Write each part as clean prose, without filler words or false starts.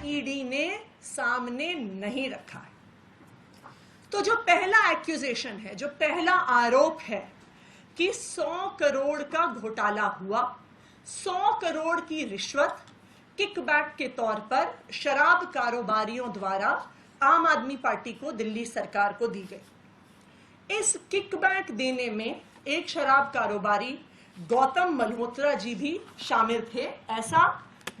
ED ने सामने नहीं रखा है। तो जो पहला एक्यूजेशन है, जो पहला आरोप है कि 100 करोड़ का घोटाला हुआ, 100 करोड़ की रिश्वत किकबैक के तौर पर शराब कारोबारियों द्वारा आम आदमी पार्टी को, दिल्ली सरकार को दी गई। इस किकबैक देने में एक शराब कारोबारी गौतम मल्होत्रा जी भी शामिल थे, ऐसा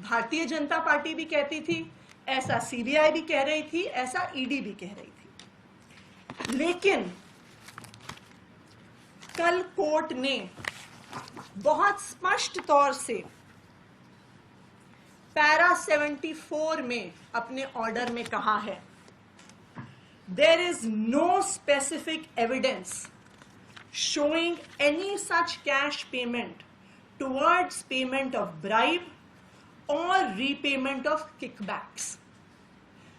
भारतीय जनता पार्टी भी कहती थी, ऐसा सीबीआई भी कह रही थी, ऐसा ईडी भी कह रही थी। लेकिन कल कोर्ट ने बहुत स्पष्ट तौर से पैरा 74 में अपने ऑर्डर में कहा है, there is no specific evidence showing any such cash payment towards payment of bribe or repayment of kickbacks.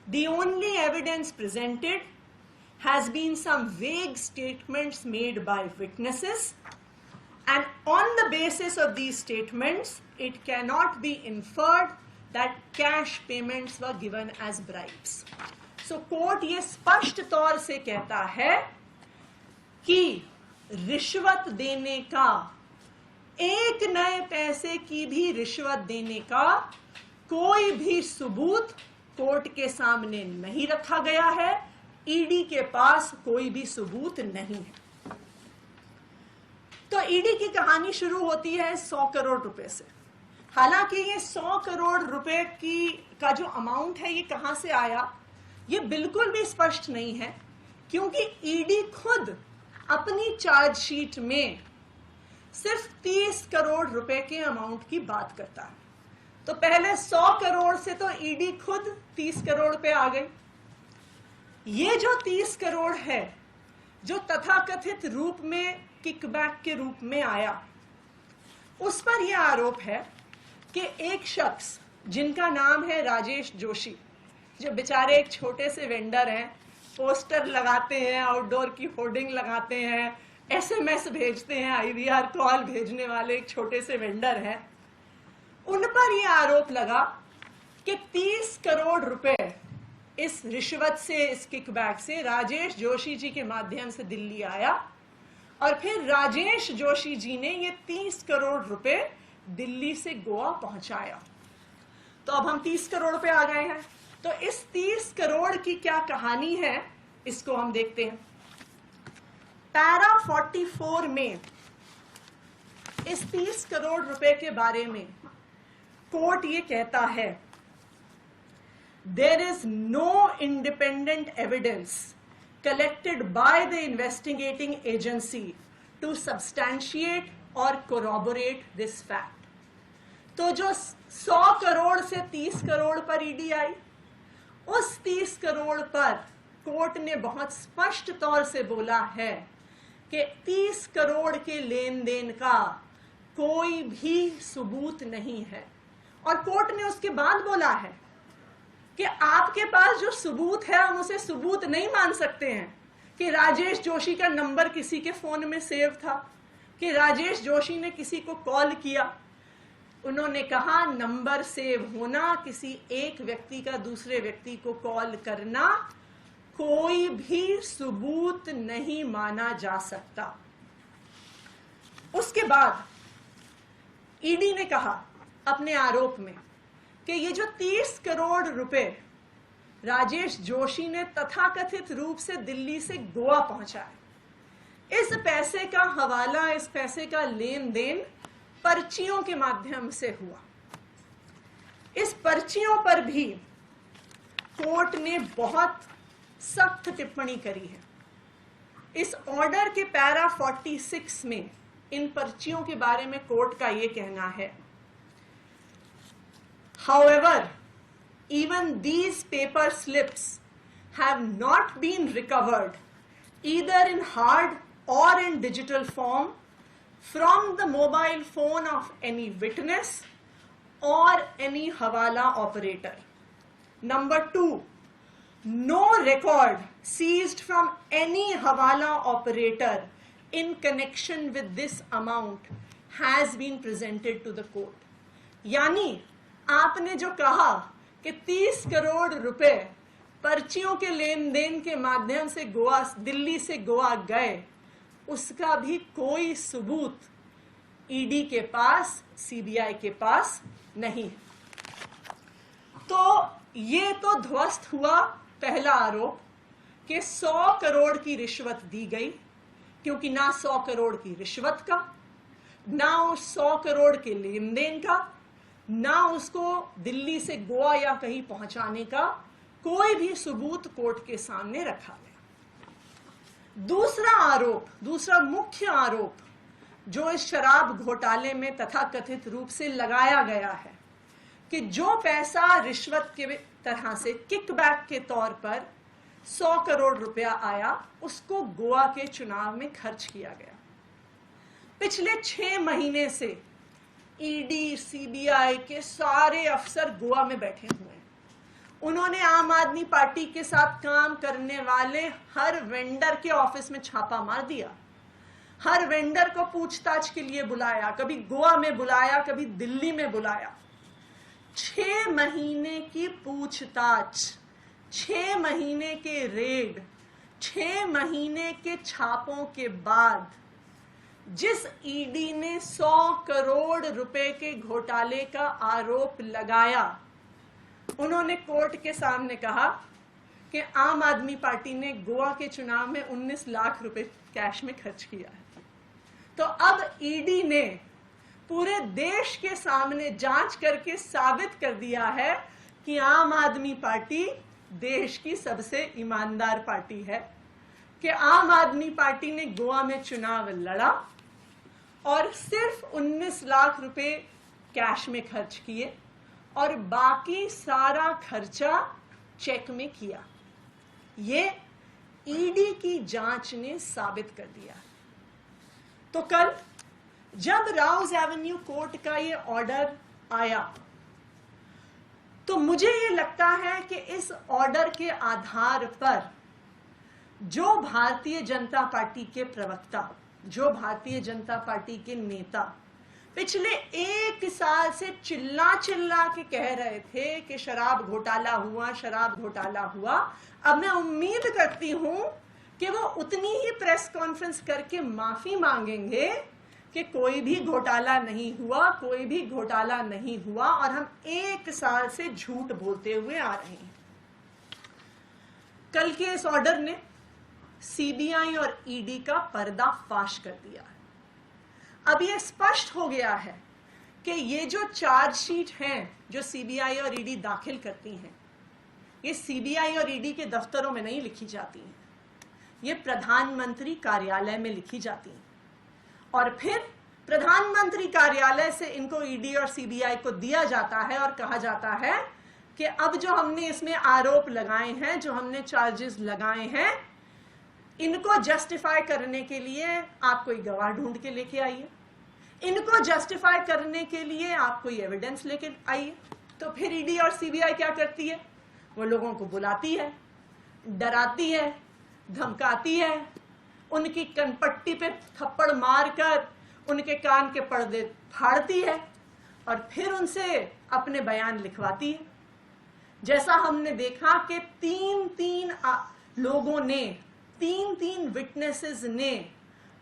The only evidence presented has been some vague statements made by witnesses, and on the basis of these statements, it cannot be inferred that cash payments were given as bribes. So, court ये स्पष्ट तौर से कहता है कि रिश्वत देने का, एक नए पैसे की भी रिश्वत देने का कोई भी सबूत कोर्ट के सामने नहीं रखा गया है। ईडी के पास कोई भी सबूत नहीं है। तो ईडी की कहानी शुरू होती है 100 करोड़ रुपए से। हालांकि ये 100 करोड़ रुपए का जो अमाउंट है, ये कहां से आया, ये बिल्कुल भी स्पष्ट नहीं है, क्योंकि ईडी खुद अपनी चार्जशीट में सिर्फ 30 करोड़ रुपए के अमाउंट की बात करता है। तो पहले 100 करोड़ से तो ईडी खुद 30 करोड़ पे आ गई। ये जो 30 करोड़ है, जो तथाकथित रूप में किकबैक के रूप में आया, उस पर यह आरोप है कि एक शख्स जिनका नाम है राजेश जोशी, जो बेचारे एक छोटे से वेंडर हैं, पोस्टर लगाते हैं, आउटडोर की होर्डिंग लगाते हैं, एसएमएस भेजते हैं, आईवीआर कॉल भेजने वाले एक छोटे से वेंडर हैं, उन पर यह आरोप लगा कि 30 करोड़ रुपए इस रिश्वत से, इस किकबैक से राजेश जोशी जी के माध्यम से दिल्ली आया, और फिर राजेश जोशी जी ने ये 30 करोड़ रुपए दिल्ली से गोवा पहुंचाया। तो अब हम 30 करोड़ पे आ गए हैं। तो इस 30 करोड़ की क्या कहानी है, इसको हम देखते हैं। पैरा 44 में इस 30 करोड़ रुपए के बारे में कोर्ट ये कहता है, there is no independent evidence collected by the investigating agency to substantiate or corroborate this fact. तो जो 100 करोड़ से 30 करोड़ पर ईडी आई, उस 30 करोड़ पर कोर्ट ने बहुत स्पष्ट तौर से बोला है कि 30 करोड़ के लेन देन का कोई भी सबूत नहीं है। और कोर्ट ने उसके बाद बोला है कि आपके पास जो सबूत है, हम उसे सबूत नहीं मान सकते हैं कि राजेश जोशी का नंबर किसी के फोन में सेव था, कि राजेश जोशी ने किसी को कॉल किया। उन्होंने कहा, नंबर सेव होना, किसी एक व्यक्ति का दूसरे व्यक्ति को कॉल करना, कोई भी सबूत नहीं माना जा सकता। उसके बाद ईडी ने कहा अपने आरोप में कि ये जो 30 करोड़ रुपए राजेश जोशी ने तथाकथित रूप से दिल्ली से गोवा पहुंचाए, इस पैसे का हवाला, इस पैसे का लेन देन पर्चियों के माध्यम से हुआ। इस पर्चियों पर भी कोर्ट ने बहुत सख्त टिप्पणी करी है। इस ऑर्डर के पैरा 46 में इन पर्चियों के बारे में कोर्ट का यह कहना है, however, even these paper slips have not been recovered either in hard or in digital form from the mobile phone of any witness or any hawala operator. Number 2, no record seized from any hawala operator in connection with this amount has been presented to the court. यानी आपने जो कहा कि 30 करोड़ रुपए पर्चियों के लेन then के माध्यम से गोवा, दिल्ली से गोवा गए, उसका भी कोई सबूत ईडी के पास, सीबीआई के पास नहीं है। तो ये तो ध्वस्त हुआ पहला आरोप कि 100 करोड़ की रिश्वत दी गई, क्योंकि ना 100 करोड़ की रिश्वत का, ना उस 100 करोड़ के लेन देन का, ना उसको दिल्ली से गोवा या कहीं पहुंचाने का कोई भी सबूत कोर्ट के सामने रखा गया। दूसरा आरोप, दूसरा मुख्य आरोप जो इस शराब घोटाले में तथाकथित रूप से लगाया गया है कि जो पैसा रिश्वत के तरह से किकबैक के तौर पर 100 करोड़ रुपया आया, उसको गोवा के चुनाव में खर्च किया गया। पिछले 6 महीने से ईडी, सीबीआई के सारे अफसर गोवा में बैठे हुए हैं। उन्होंने आम आदमी पार्टी के साथ काम करने वाले हर वेंडर के ऑफिस में छापा मार दिया, हर वेंडर को पूछताछ के लिए बुलाया, कभी गोवा में बुलाया, कभी दिल्ली में बुलाया। 6 महीने की पूछताछ, 6 महीने के रेड, 6 महीने के छापों के बाद जिस ईडी ने 100 करोड़ रुपए के घोटाले का आरोप लगाया, उन्होंने कोर्ट के सामने कहा कि आम आदमी पार्टी ने गोवा के चुनाव में 19 लाख रुपए कैश में खर्च किया है। तो अब ईडी ने पूरे देश के सामने जांच करके साबित कर दिया है कि आम आदमी पार्टी देश की सबसे ईमानदार पार्टी है, कि आम आदमी पार्टी ने गोवा में चुनाव लड़ा और सिर्फ 19 लाख रुपए कैश में खर्च किए और बाकी सारा खर्चा चेक में किया। ये ईडी की जांच ने साबित कर दिया। तो कल जब राउज एवेन्यू कोर्ट का ये ऑर्डर आया, तो मुझे ये लगता है कि इस ऑर्डर के आधार पर जो भारतीय जनता पार्टी के प्रवक्ता, जो भारतीय जनता पार्टी के नेता पिछले 1 साल से चिल्ला चिल्ला के कह रहे थे कि शराब घोटाला हुआ, शराब घोटाला हुआ, अब मैं उम्मीद करती हूं कि वो उतनी ही प्रेस कॉन्फ्रेंस करके माफी मांगेंगे कि कोई भी घोटाला नहीं हुआ, कोई भी घोटाला नहीं हुआ और हम 1 साल से झूठ बोलते हुए आ रहे हैं। कल के इस ऑर्डर ने सीबीआई और ईडी का पर्दाफाश कर दिया है। अब ये स्पष्ट हो गया है कि ये जो चार्जशीट हैं जो सीबीआई और ईडी दाखिल करती हैं, ये सीबीआई और ईडी के दफ्तरों में नहीं लिखी जाती हैं, ये प्रधानमंत्री कार्यालय में लिखी जाती हैं और फिर प्रधानमंत्री कार्यालय से इनको ईडी और सीबीआई को दिया जाता है और कहा जाता है कि अब जो हमने इसमें आरोप लगाए हैं, जो हमने चार्जेस लगाए हैं, इनको जस्टिफाई करने के लिए आप कोई गवाह ढूंढ के लेके आइए, इनको जस्टिफाई करने के लिए आप कोई एविडेंस लेके आइए। तो फिर ईडी और सीबीआई क्या करती है? वो लोगों को बुलाती है, डराती है, धमकाती है, उनकी कनपट्टी पे थप्पड़ मारकर उनके कान के पर्दे फाड़ती है और फिर उनसे अपने बयान लिखवाती है। जैसा हमने देखा कि 3-3 लोगों ने, 3-3 विटनेसेस ने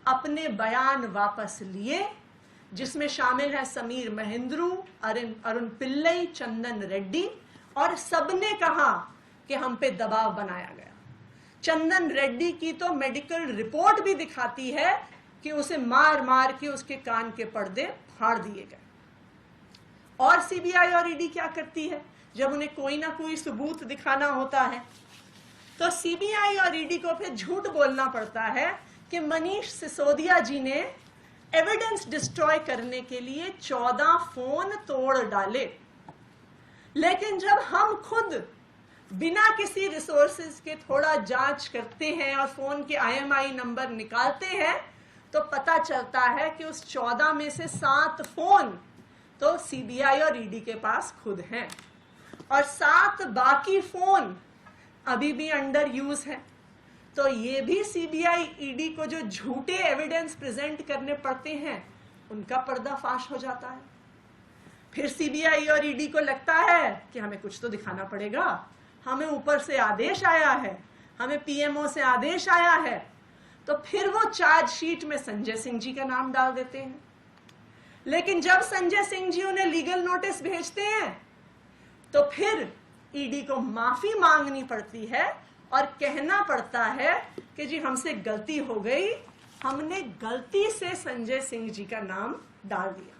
अपने बयान वापस लिए, जिसमें शामिल है समीर महेंद्रू, अरुण पिल्लई, चंदन रेड्डी, और सबने कहा कि हम पे दबाव बनाया गया। चंदन रेड्डी की तो मेडिकल रिपोर्ट भी दिखाती है कि उसे मार मार के उसके कान के पर्दे फाड़ दिए गए। और सीबीआई और ईडी क्या करती है? जब उन्हें कोई ना कोई सबूत दिखाना होता है तो सीबीआई और ईडी को फिर झूठ बोलना पड़ता है कि मनीष सिसोदिया जी ने एविडेंस डिस्ट्रॉय करने के लिए 14 फोन तोड़ डाले। लेकिन जब हम खुद बिना किसी रिसोर्सेज के थोड़ा जांच करते हैं और फोन के IMEI नंबर निकालते हैं तो पता चलता है कि उस 14 में से 7 फोन तो सीबीआई और ईडी के पास खुद हैं और 7 बाकी फोन अभी भी अंडर यूज है। तो ये भी सीबीआई ईडी को जो झूठे एविडेंस प्रेजेंट करने पड़ते हैं, उनका पर्दाफाश हो जाता है। फिर सीबीआई और ईडी को लगता है कि हमें कुछ तो दिखाना पड़ेगा, हमें ऊपर से आदेश आया है, हमें पीएमओ से आदेश आया है, तो फिर वो चार्जशीट में संजय सिंह जी का नाम डाल देते हैं। लेकिन जब संजय सिंह जी उन्हें लीगल नोटिस भेजते हैं तो फिर ईडी को माफी मांगनी पड़ती है और कहना पड़ता है कि जी हमसे गलती हो गई, हमने गलती से संजय सिंह जी का नाम डाल दिया।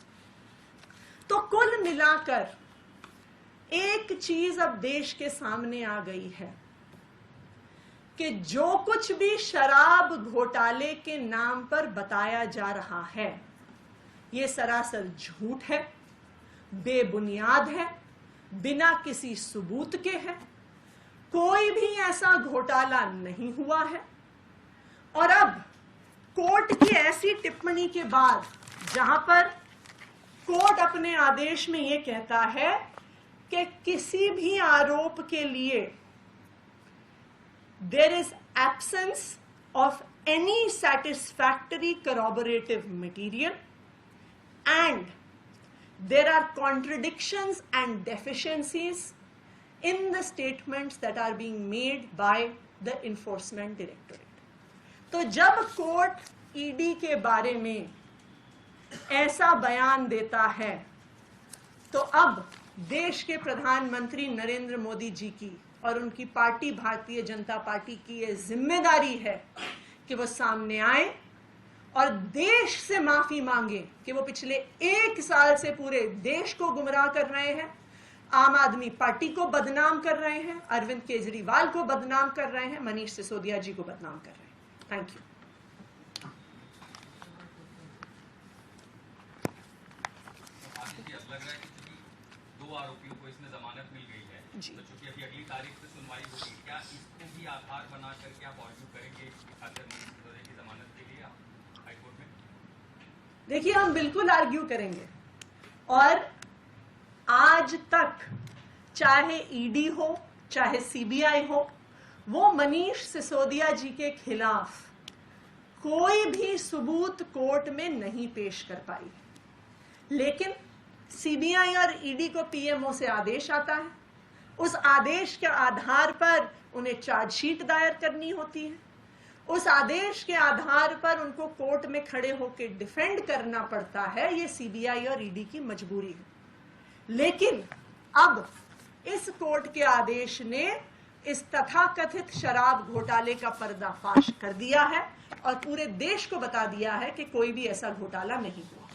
तो कुल मिलाकर एक चीज अब देश के सामने आ गई है कि जो कुछ भी शराब घोटाले के नाम पर बताया जा रहा है ये सरासर झूठ है, बेबुनियाद है, बिना किसी सबूत के है। कोई भी ऐसा घोटाला नहीं हुआ है। और अब कोर्ट की ऐसी टिप्पणी के बाद जहां पर कोर्ट अपने आदेश में यह कहता है कि किसी भी आरोप के लिए there is absence of any satisfactory corroborative material and there are contradictions and deficiencies in the statements that are being made by the enforcement directorate. तो जब कोर्ट ईडी के बारे में ऐसा बयान देता है तो अब देश के प्रधानमंत्री नरेंद्र मोदी जी की और उनकी पार्टी भारतीय जनता पार्टी की ये जिम्मेदारी है कि वो सामने आए और देश से माफी मांगे कि वो पिछले 1 साल से पूरे देश को गुमराह कर रहे हैं, आम आदमी पार्टी को बदनाम कर रहे हैं, अरविंद केजरीवाल को बदनाम कर रहे हैं, मनीष सिसोदिया जी को बदनाम कर रहे हैं। Thank you. लग रहा है कि 2 आरोपियों को इसमें जमानत मिल गई है, तो चूंकि अभी अगली तारीख से सुनवाई होगी, क्या इसको भी आधार बना करके आप आर्ग्यू करेंगे की जमानत के लिए हाईकोर्ट में? देखिए, हम बिल्कुल आर्ग्यू करेंगे और आज तक चाहे ईडी हो चाहे सीबीआई हो, वो मनीष सिसोदिया जी के खिलाफ कोई भी सबूत कोर्ट में नहीं पेश कर पाई। लेकिन सीबीआई और ईडी को पीएमओ से आदेश आता है, उस आदेश के आधार पर उन्हें चार्जशीट दायर करनी होती है, उस आदेश के आधार पर उनको कोर्ट में खड़े होकर डिफेंड करना पड़ता है। ये सीबीआई और ईडी की मजबूरी है। लेकिन अब इस कोर्ट के आदेश ने इस तथाकथित शराब घोटाले का पर्दाफाश कर दिया है और पूरे देश को बता दिया है कि कोई भी ऐसा घोटाला नहीं हुआ।